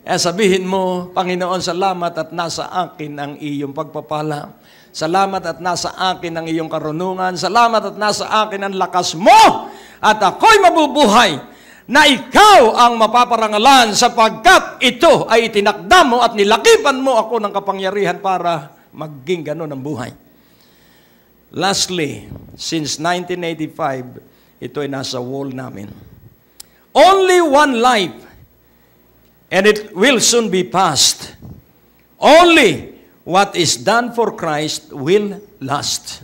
Sabihin mo, Panginoon, salamat at nasa akin ang iyong pagpapala. Salamat at nasa akin ang iyong karunungan. Salamat at nasa akin ang lakas mo. At ako'y mabubuhay na ikaw ang mapaparangalan sapagkat ito ay itinakda mo at nilakipan mo ako ng kapangyarihan para maging ganon ang buhay. Lastly, since 1985, ito ay nasa wall namin. Only one life, and it will soon be past. Only what is done for Christ will last.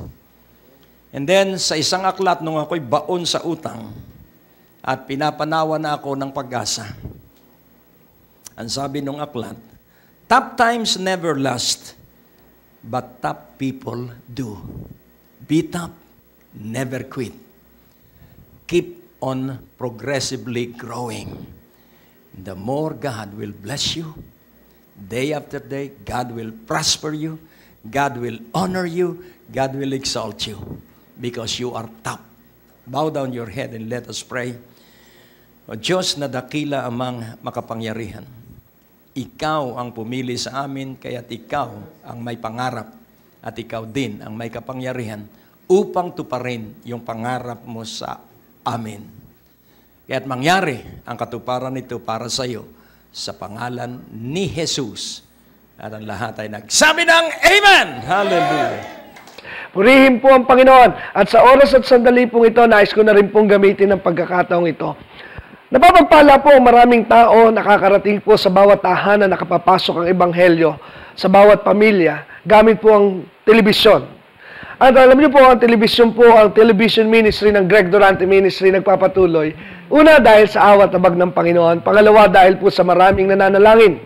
And then, sa isang aklat, nung ako'y baon sa utang, at pinapanawa na ako ng pag-asa, ang sabi nung aklat, tough times never last, but tough people do. Be tough, never quit. Keep on progressively growing. The more God will bless you, day after day, God will prosper you, God will honor you, God will exalt you, because you are tough. Bow down your head and let us pray. O Diyos na dakila amang makapangyarihan, ikaw ang pumili sa amin, kaya't ikaw ang may pangarap at ikaw din ang may kapangyarihan upang tuparin yung pangarap mo sa amin. Kaya't mangyari ang katuparan nito para sa iyo sa pangalan ni Jesus. At ang lahat ay nagsabi ng Amen! Hallelujah! Purihin po ang Panginoon. At sa oras at sandali pong ito, nais ko na rin pong gamitin ang pagkakataong ito. Napapagpala po ang maraming tao nakakarating po sa bawat tahanan na nakapapasok ang Ebanghelyo, sa bawat pamilya, gamit po ang telebisyon. At alam niyo po, ang telebisyon po, ang television ministry ng Greg Durante Ministry nagpapatuloy. Una, dahil sa awat abag ng Panginoon. Pangalawa, dahil po sa maraming nananalangin.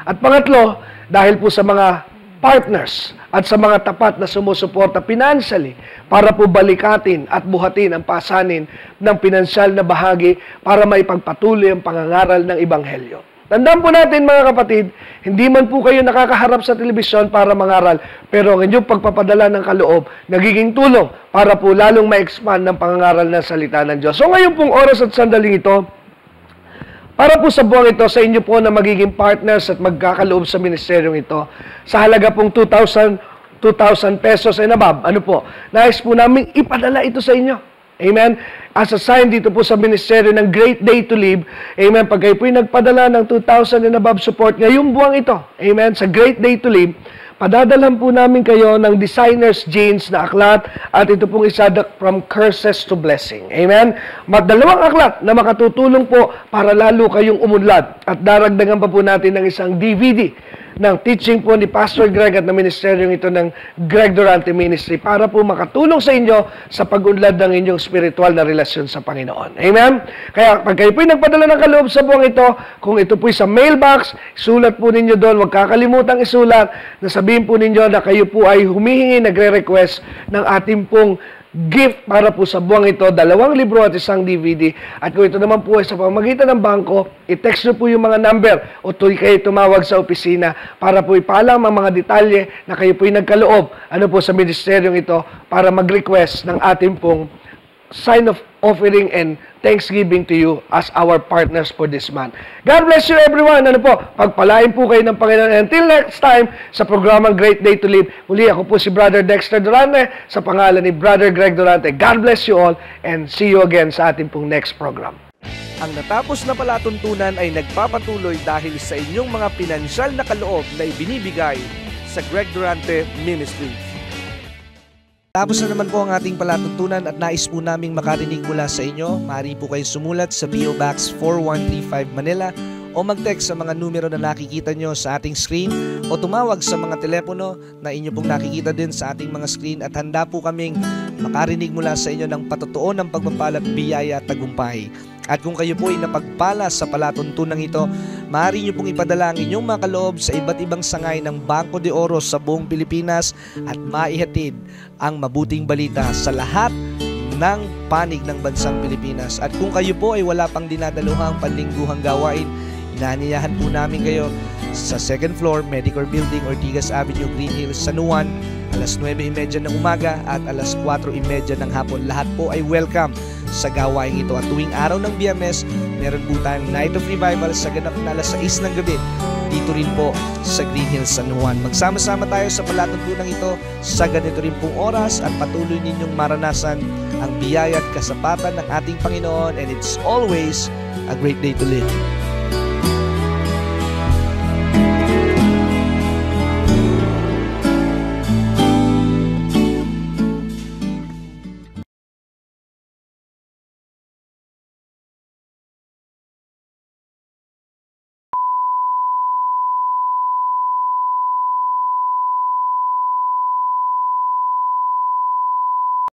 At pangatlo, dahil po sa mga partners at sa mga tapat na sumusuporta financially para po balikatin at buhatin ang pasanin ng pinansyal na bahagi para maipagpatuloy ang pangangaral ng Ebanghelyo. Tandaan po natin mga kapatid, hindi man po kayo nakakaharap sa telebisyon para mangaral, pero ang inyong pagpapadala ng kaloob, nagiging tulong para po lalong ma-expand ng pangangaral ng salita ng Diyos. So ngayon pong oras at sandaling ito, para po sa buwang ito, sa inyo po na magiging partners at magkakaloob sa ministeryong ito, sa halaga pong 2,000 pesos and above, ano po, nais po namin ipadala ito sa inyo. Amen? As a sign dito po sa ministeryo ng Great Day to Live, amen, pag kayo po'y nagpadala ng 2,000 and above support ngayong buwang ito, amen, sa Great Day to Live, padadalan po namin kayo ng designer's jeans na aklat at ito pong isa from curses to blessing. Amen? Dalawang aklat na makatutulong po para lalo kayong umunlad at daragdagan pa po natin ng isang DVD ng teaching po ni Pastor Greg at na ministeryong ito ng Greg Durante Ministry para po makatulong sa inyo sa pag-unlad ng inyong spiritual na relasyon sa Panginoon. Amen? Kaya pag kayo po'y nagpadala ng kaloob sa buwang ito, kung ito po'y sa mailbox, sulat po ninyo doon, huwag kakalimutang isulat, na sabihin po ninyo na kayo po ay humihingi, nagre-request ng ating pong gift para po sa buwang ito, 2 libro at isang DVD. At kung ito naman po ay sa pamamagitan ng bangko, i-text nyo po yung mga number o kayo tumawag sa opisina para po ipaalam ang mga detalye na kayo po'y nagkaloob po sa ministeryong ito para mag-request ng ating pong sign of offering and thanksgiving to you as our partners for this month. God bless you everyone. Pagpalain po kayo ng Panginoon. Until next time, sa programang Great Day to Live, muli ako po si Brother Dexter Durante sa pangalan ni Brother Greg Durante. God bless you all and see you again sa ating pong next program. Ang natapos na palatuntunan ay nagpapatuloy dahil sa inyong mga pinansyal na kaloob na ibinibigay sa Greg Durante Ministries. Tapos na naman po ang ating palatuntunan at nais po naming makarinig mula sa inyo. Maaari po kayo sumulat sa PO Box 4135 Manila o mag-text sa mga numero na nakikita nyo sa ating screen o tumawag sa mga telepono na inyo pong nakikita din sa ating mga screen at handa po kaming makarinig mula sa inyo ng patotoo ng pagpapala at biyaya at tagumpay. At kung kayo po ay napagpala sa palatuntunan ito, maaari nyo pong ipadala ang inyong mga kaloob sa iba't ibang sangay ng Bangko de Oro sa buong Pilipinas at maihatid ang mabuting balita sa lahat ng panig ng bansang Pilipinas. At kung kayo po ay wala pang dinadaluhang panlingguhang gawain, inaanyayahan po namin kayo sa 2nd floor, Medicare Building, Ortigas Avenue, Green Hills, San Juan, alas 9:30 ng umaga at alas 4:30 ng hapon. Lahat po ay welcome sa gawain ito. At tuwing araw ng Biyernes, meron po tayong Night of Revival sa ganap na alas 6 ng gabi dito rin po sa Green Hills, San Juan. Magsama-sama tayo sa palatuntunan ito sa ganito rin pong oras at patuloy ninyong maranasan ang biyaya at kasapatan ng ating Panginoon, and it's always a great day to live.